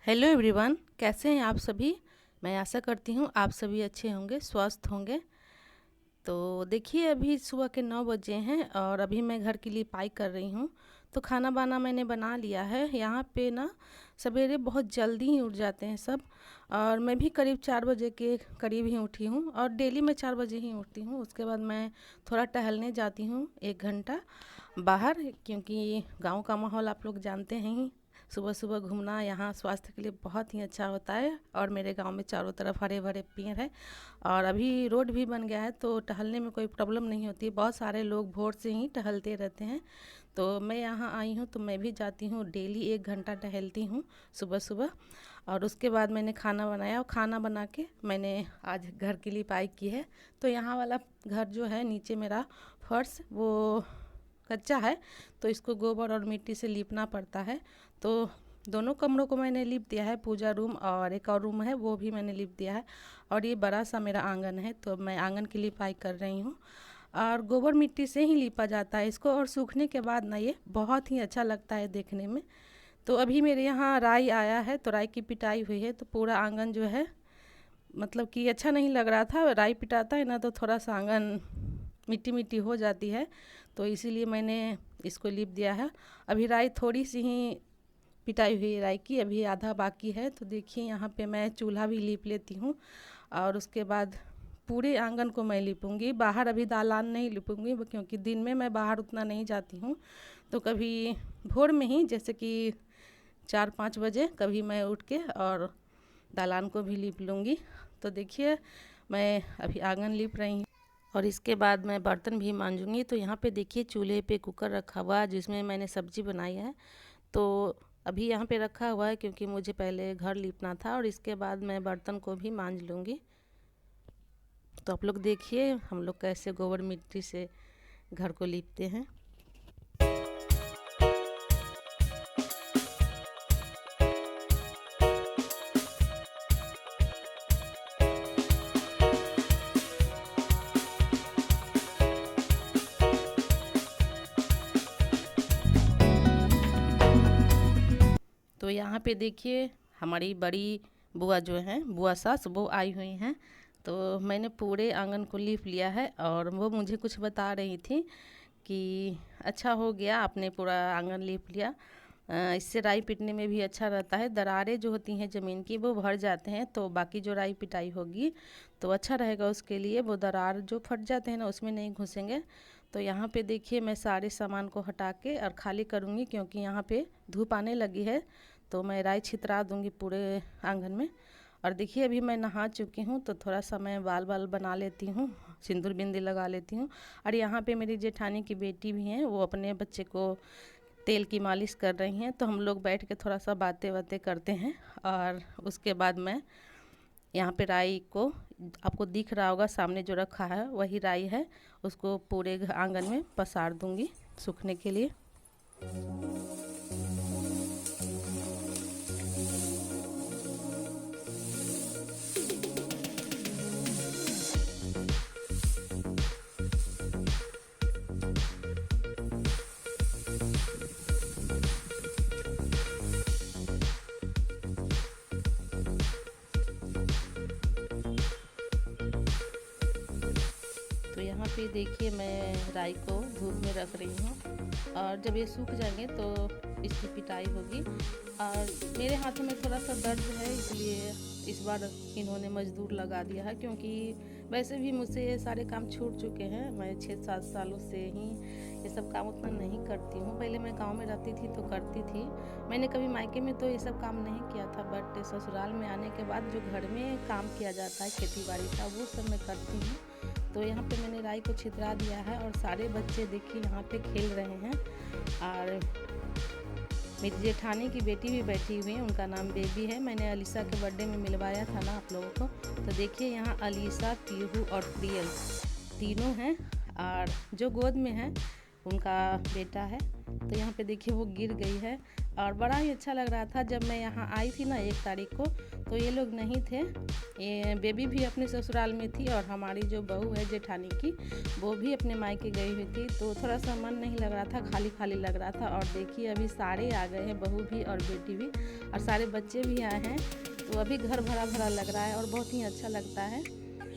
Hello everyone, कैसे हैं आप सभी। मैं आशा करती हूँ आप सभी अच्छे होंगे, स्वस्थ होंगे। तो देखिए, अभी सुबह के 9 बजे हैं और अभी मैं घर की लिपाई कर रही हूँ। तो खाना बाना मैंने बना लिया है। यहाँ पे ना सवेरे बहुत जल्दी ही उठ जाते हैं सब, और मैं भी करीब 4 बजे के करीब ही उठी हूँ, और डेली मैं 4 बजे ही उठती हूँ। उसके बाद मैं थोड़ा टहलने जाती हूँ 1 घंटा बाहर, क्योंकि गांव का माहौल आप लोग जानते हैं ही। सुबह सुबह घूमना यहाँ स्वास्थ्य के लिए बहुत ही अच्छा होता है। और मेरे गांव में चारों तरफ हरे भरे पेड़ है, और अभी रोड भी बन गया है, तो टहलने में कोई प्रॉब्लम नहीं होती। बहुत सारे लोग भोर से ही टहलते रहते हैं। तो मैं यहाँ आई हूँ तो मैं भी जाती हूँ, डेली 1 घंटा टहलती हूँ सुबह सुबह। और उसके बाद मैंने खाना बनाया, और खाना बना के मैंने आज घर की लिपाई की है। तो यहाँ वाला घर जो है, नीचे मेरा फर्श वो कच्चा है, तो इसको गोबर और मिट्टी से लीपना पड़ता है। तो दोनों कमरों को मैंने लीप दिया है, पूजा रूम और एक और रूम है वो भी मैंने लीप दिया है। और ये बड़ा सा मेरा आंगन है, तो मैं आंगन की लिपाई कर रही हूँ। और गोबर मिट्टी से ही लीपा जाता है इसको, और सूखने के बाद ना ये बहुत ही अच्छा लगता है देखने में। तो अभी मेरे यहाँ राई आया है, तो राई की पिटाई हुई है, तो पूरा आंगन जो है, मतलब कि अच्छा नहीं लग रहा था। राई पिटाता है ना तो थोड़ा सा आंगन मिट्टी मिट्टी हो जाती है, तो इसीलिए मैंने इसको लीप दिया है। अभी राई थोड़ी सी ही पिटाई हुई राई की, अभी आधा बाकी है। तो देखिए, यहाँ पे मैं चूल्हा भी लीप लेती हूँ, और उसके बाद पूरे आंगन को मैं लिपूँगी। बाहर अभी दालान नहीं लिपूँगी, क्योंकि दिन में मैं बाहर उतना नहीं जाती हूँ। तो कभी भोर में ही, जैसे कि 4-5 बजे कभी मैं उठ के और दालान को भी लीप लूँगी। तो देखिए, मैं अभी आंगन लीप रही हूँ, और इसके बाद मैं बर्तन भी मांजूंगी। तो यहाँ पे देखिए, चूल्हे पे कुकर रखा हुआ है जिसमें मैंने सब्जी बनाई है। तो अभी यहाँ पे रखा हुआ है, क्योंकि मुझे पहले घर लीपना था, और इसके बाद मैं बर्तन को भी मांज लूँगी। तो आप लोग देखिए हम लोग कैसे गोबर मिट्टी से घर को लीपते हैं। तो यहाँ पे देखिए, हमारी बड़ी बुआ जो हैं, बुआ सास, वो आई हुई हैं। तो मैंने पूरे आंगन को लीप लिया है, और वो मुझे कुछ बता रही थी कि अच्छा हो गया आपने पूरा आंगन लीप लिया। इससे राई पिटने में भी अच्छा रहता है। दरारें जो होती हैं ज़मीन की, वो भर जाते हैं, तो बाकी जो राई पिटाई होगी तो अच्छा रहेगा उसके लिए। वो दरार जो फट जाते हैं ना, उसमें नहीं घुसेंगे। तो यहाँ पे देखिए, मैं सारे सामान को हटा के और खाली करूँगी, क्योंकि यहाँ पे धूप आने लगी है। तो मैं राई छितरा दूँगी पूरे आंगन में। और देखिए, अभी मैं नहा चुकी हूँ, तो थोड़ा सा मैं बाल बाल बना लेती हूँ, सिंदूर बिंदी लगा लेती हूँ। और यहाँ पे मेरी जेठानी की बेटी भी हैं, वो अपने बच्चे को तेल की मालिश कर रही हैं। तो हम लोग बैठ के थोड़ा सा बातें बातें करते हैं। और उसके बाद मैं यहाँ पे राई को, आपको दिख रहा होगा सामने जो रखा है वही राई है, उसको पूरे आंगन में पसार दूँगी सूखने के लिए। तो यहाँ पे देखिए, मैं राई को धूप में रख रही हूँ, और जब ये सूख जाएंगे तो इसकी पिटाई होगी। और मेरे हाथों में थोड़ा सा दर्द है, इसलिए इस बार इन्होंने मजदूर लगा दिया है, क्योंकि वैसे भी मुझसे ये सारे काम छूट चुके हैं। मैं 6-7 सालों से ही ये सब काम उतना नहीं करती हूँ। पहले मैं गांव में रहती थी तो करती थी। मैंने कभी मायके में तो ये सब काम नहीं किया था, बट ससुराल में आने के बाद जो घर में काम किया जाता है खेती बाड़ी का, वो सब मैं करती हूँ। तो यहाँ पे मैंने राई को छितरा दिया है, और सारे बच्चे देखिए यहाँ पे खेल रहे हैं। और मेरी जेठानी की बेटी भी बैठी हुई है, उनका नाम बेबी है। मैंने अलीसा के बर्थडे में मिलवाया था ना आप लोगों को। तो देखिए, यहाँ अलीसा, पीहू और प्रियल तीनों हैं, और जो गोद में है उनका बेटा है। तो यहाँ पे देखिए, वो गिर गई है। और बड़ा ही अच्छा लग रहा था जब मैं यहाँ आई थी ना 1 तारीख को, तो ये लोग नहीं थे। ये बेबी भी अपने ससुराल में थी और हमारी जो बहू है जेठानी की, वो भी अपने मायके गई हुई थी। तो थोड़ा सा मन नहीं लग रहा था, खाली खाली लग रहा था। और देखिए अभी सारे आ गए हैं, बहू भी और बेटी भी, और सारे बच्चे भी आए हैं। तो अभी घर भरा भरा लग रहा है और बहुत ही अच्छा लगता है।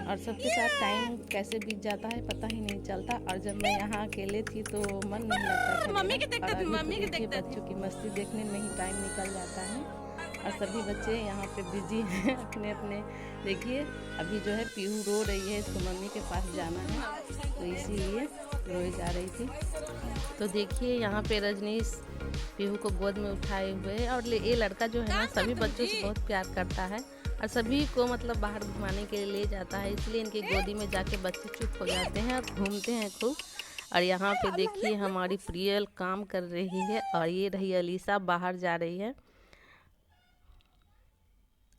और सबके साथ टाइम कैसे बीत जाता है पता ही नहीं चलता। और जब मैं यहाँ अकेले थी तो मन नहीं लगता था मेरा। और अभी तो देखिए बच्चों की मस्ती देखने में ही टाइम निकल जाता है। और सभी बच्चे यहाँ पे बिजी हैं अपने अपने। देखिए अभी जो है पीहू रो रही है, इसको मम्मी के पास जाना है, तो इसीलिए रोई जा रही थी। तो देखिए यहाँ पे रजनीश पीहू को गोद में उठाए हुए है। और ये लड़का जो है ना सभी बच्चों से बहुत प्यार करता है और सभी को मतलब बाहर घुमाने के लिए ले जाता है, इसलिए इनकी गोदी में जाके बच्चे चुप हो जाते हैं और घूमते हैं खूब। और यहाँ पे देखिए हमारी प्रियल काम कर रही है और ये रही अलीसा बाहर जा रही है।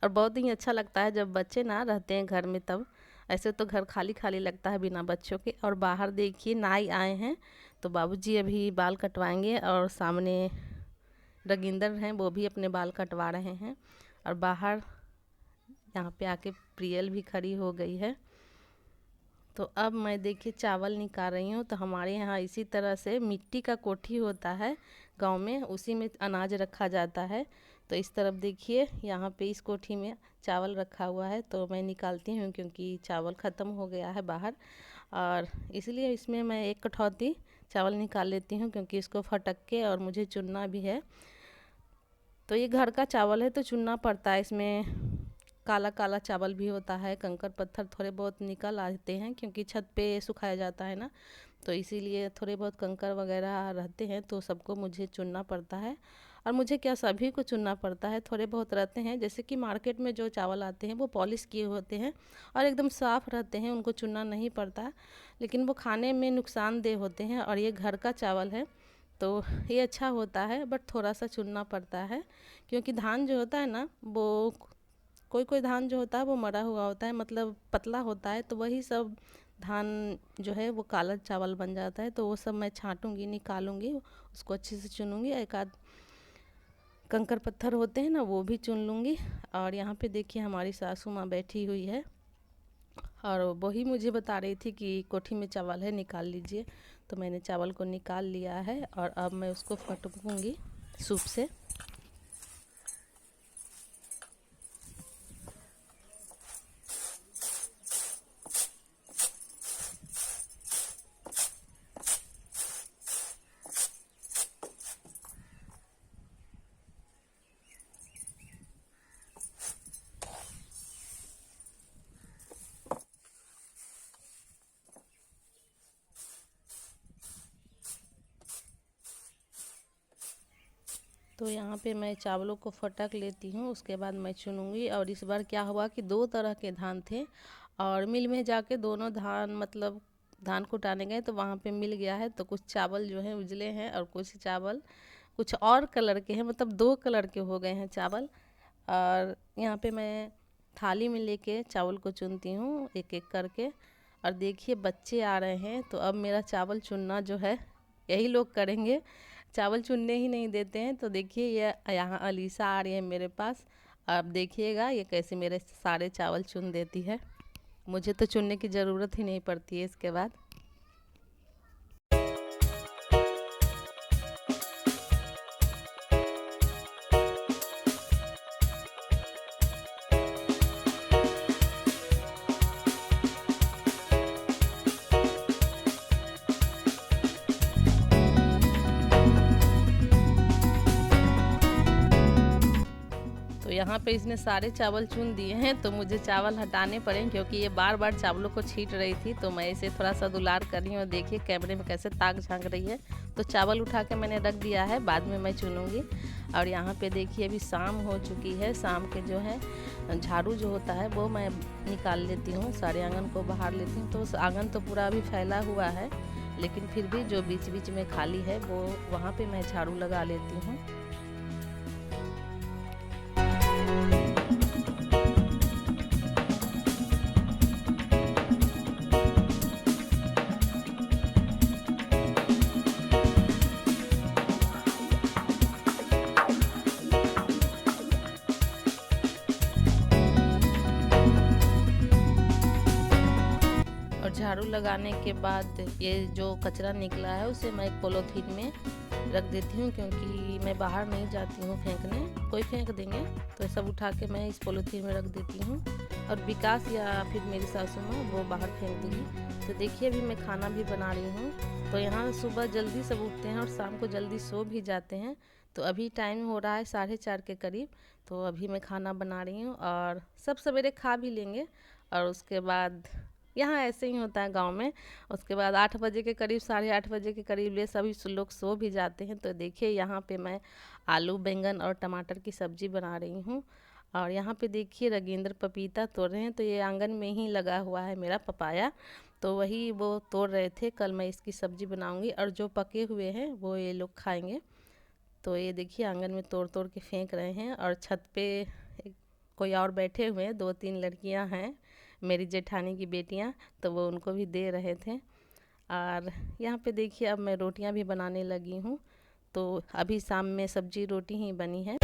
और बहुत ही अच्छा लगता है जब बच्चे ना रहते हैं घर में, तब ऐसे तो घर खाली खाली लगता है बिना बच्चों के। और बाहर देखिए नाई आए हैं, तो बाबूजी अभी बाल कटवाएंगे। और सामने रगिंदर हैं, वो भी अपने बाल कटवा रहे हैं। और बाहर यहाँ पे आके प्रियल भी खड़ी हो गई है। तो अब मैं देखिए चावल निकाल रही हूँ। तो हमारे यहाँ इसी तरह से मिट्टी का कोठी होता है गांव में, उसी में अनाज रखा जाता है। तो इस तरफ देखिए यहाँ पे इस कोठी में चावल रखा हुआ है, तो मैं निकालती हूँ क्योंकि चावल ख़त्म हो गया है बाहर। और इसलिए इसमें मैं एक कठौती चावल निकाल लेती हूँ क्योंकि इसको फटक के और मुझे चुनना भी है। तो ये घर का चावल है तो चुनना पड़ता है। इसमें काला काला चावल भी होता है, कंकर पत्थर थोड़े बहुत निकल आते हैं क्योंकि छत पे सुखाया जाता है ना, तो इसीलिए थोड़े बहुत कंकर वगैरह रहते हैं, तो सबको मुझे चुनना पड़ता है। और मुझे क्या सभी को चुनना पड़ता है, थोड़े बहुत रहते हैं जैसे कि मार्केट में जो चावल आते हैं वो पॉलिश किए होते हैं और एकदम साफ़ रहते हैं, उनको चुनना नहीं पड़ता, लेकिन वो खाने में नुकसानदेह होते हैं। और ये घर का चावल है तो ये अच्छा होता है, बट थोड़ा सा चुनना पड़ता है क्योंकि धान जो होता है ना, वो कोई कोई धान जो होता है वो मरा हुआ होता है, मतलब पतला होता है, तो वही सब धान जो है वो काला चावल बन जाता है। तो वो सब मैं छांटूंगी, निकालूंगी, उसको अच्छे से चुनूंगी। एक आध कंकर पत्थर होते हैं ना, वो भी चुन लूँगी। और यहाँ पे देखिए हमारी सासू माँ बैठी हुई है और वही मुझे बता रही थी कि कोठी में चावल है, निकाल लीजिए। तो मैंने चावल को निकाल लिया है और अब मैं उसको फटकूँगी सूप से। तो यहाँ पे मैं चावलों को फटक लेती हूँ, उसके बाद मैं चुनूँगी। और इस बार क्या हुआ कि दो तरह के धान थे और मिल में जाके दोनों धान मतलब धान कुटाने गए तो वहाँ पे मिल गया है। तो कुछ चावल जो है उजले हैं और कुछ चावल कुछ और कलर के हैं, मतलब दो कलर के हो गए हैं चावल। और यहाँ पे मैं थाली में लेके चावल को चुनती हूँ एक एक करके। और देखिए बच्चे आ रहे हैं, तो अब मेरा चावल चुनना जो है यही लोग करेंगे, चावल चुनने ही नहीं देते हैं। तो देखिए ये यहाँ अलीसा आ रही है मेरे पास, अब देखिएगा ये कैसे मेरे सारे चावल चुन देती है, मुझे तो चुनने की ज़रूरत ही नहीं पड़ती है इसके बाद। तो यहाँ पे इसने सारे चावल चुन दिए हैं, तो मुझे चावल हटाने पड़े क्योंकि ये बार बार चावलों को छींट रही थी। तो मैं इसे थोड़ा सा दुलार कर रही हूँ, देखिए कैमरे में कैसे ताक झांक रही है। तो चावल उठा के मैंने रख दिया है, बाद में मैं चुनूँगी। और यहाँ पे देखिए अभी शाम हो चुकी है, शाम के जो है झाड़ू जो होता है वो मैं निकाल लेती हूँ, सारे आंगन को बाहर लेती हूँ। तो आंगन तो पूरा अभी फैला हुआ है, लेकिन फिर भी जो बीच बीच में खाली है वो वहाँ पे मैं झाड़ू लगा लेती हूँ। लगाने के बाद ये जो कचरा निकला है उसे मैं एक पॉलीथीन में रख देती हूँ, क्योंकि मैं बाहर नहीं जाती हूँ फेंकने, कोई फेंक देंगे तो सब उठा के मैं इस पॉलीथीन में रख देती हूँ और विकास या फिर मेरी सासू माँ वो बाहर फेंक देगी। तो देखिए अभी मैं खाना भी बना रही हूँ। तो यहाँ सुबह जल्दी सब उठते हैं और शाम को जल्दी सो भी जाते हैं। तो अभी टाइम हो रहा है 4:30 के करीब। तो अभी मैं खाना बना रही हूँ और सब सवेरे खा भी लेंगे और उसके बाद यहाँ ऐसे ही होता है गांव में। उसके बाद 8 बजे के करीब 8:30 बजे के करीब ये सभी लोग सो भी जाते हैं। तो देखिए यहाँ पे मैं आलू बैंगन और टमाटर की सब्ज़ी बना रही हूँ और यहाँ पे देखिए रगेंद्र पपीता तोड़ रहे हैं। तो ये आंगन में ही लगा हुआ है मेरा पपाया, तो वही वो तोड़ रहे थे। कल मैं इसकी सब्ज़ी बनाऊँगी और जो पके हुए हैं वो ये लोग खाएँगे। तो ये देखिए आंगन में तोड़ तोड़ के फेंक रहे हैं और छत पे कोई और बैठे हुए हैं, 2-3 लड़कियां हैं मेरी जेठानी की बेटियां, तो वो उनको भी दे रहे थे। और यहाँ पे देखिए अब मैं रोटियां भी बनाने लगी हूँ। तो अभी शाम में सब्जी रोटी ही बनी है।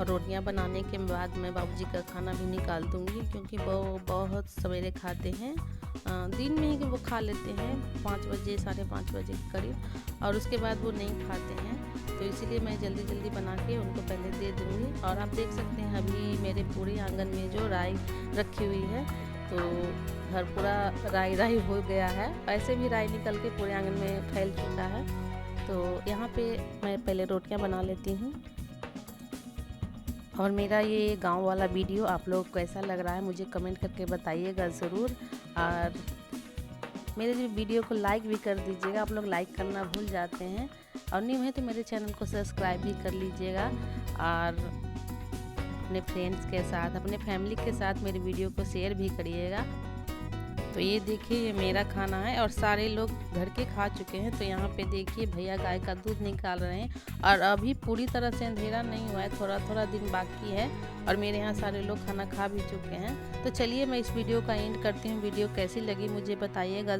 और रोटियां बनाने के बाद मैं बाबूजी का खाना भी निकाल दूंगी, क्योंकि वो बहुत सवेरे खाते हैं, दिन में ही वो खा लेते हैं 5 बजे 5:30 बजे के करीब, और उसके बाद वो नहीं खाते हैं। तो इसीलिए मैं जल्दी जल्दी बना के उनको पहले दे दूँगी। और आप देख सकते हैं अभी मेरे पूरे आंगन में जो राई रखी हुई है, तो घर पूरा राई राई हो गया है। ऐसे भी राई निकल के पूरे आंगन में फैल चुका है। तो यहाँ पे मैं पहले रोटियाँ बना लेती हूँ। और मेरा ये गांव वाला वीडियो आप लोग को कैसा लग रहा है मुझे कमेंट करके बताइएगा ज़रूर। और मेरे वीडियो को लाइक भी कर दीजिएगा, आप लोग लाइक करना भूल जाते हैं। और नहीं है तो मेरे चैनल को सब्सक्राइब भी कर लीजिएगा और अपने फ्रेंड्स के साथ, अपने फैमिली के साथ मेरे वीडियो को शेयर भी करिएगा। तो ये देखिए ये मेरा खाना है और सारे लोग घर के खा चुके हैं। तो यहाँ पे देखिए भैया गाय का दूध निकाल रहे हैं और अभी पूरी तरह से अंधेरा नहीं हुआ है, थोड़ा थोड़ा दिन बाकी है और मेरे यहाँ सारे लोग खाना खा भी चुके हैं। तो चलिए मैं इस वीडियो का एंड करती हूँ। वीडियो कैसी लगी मुझे बताइएगा।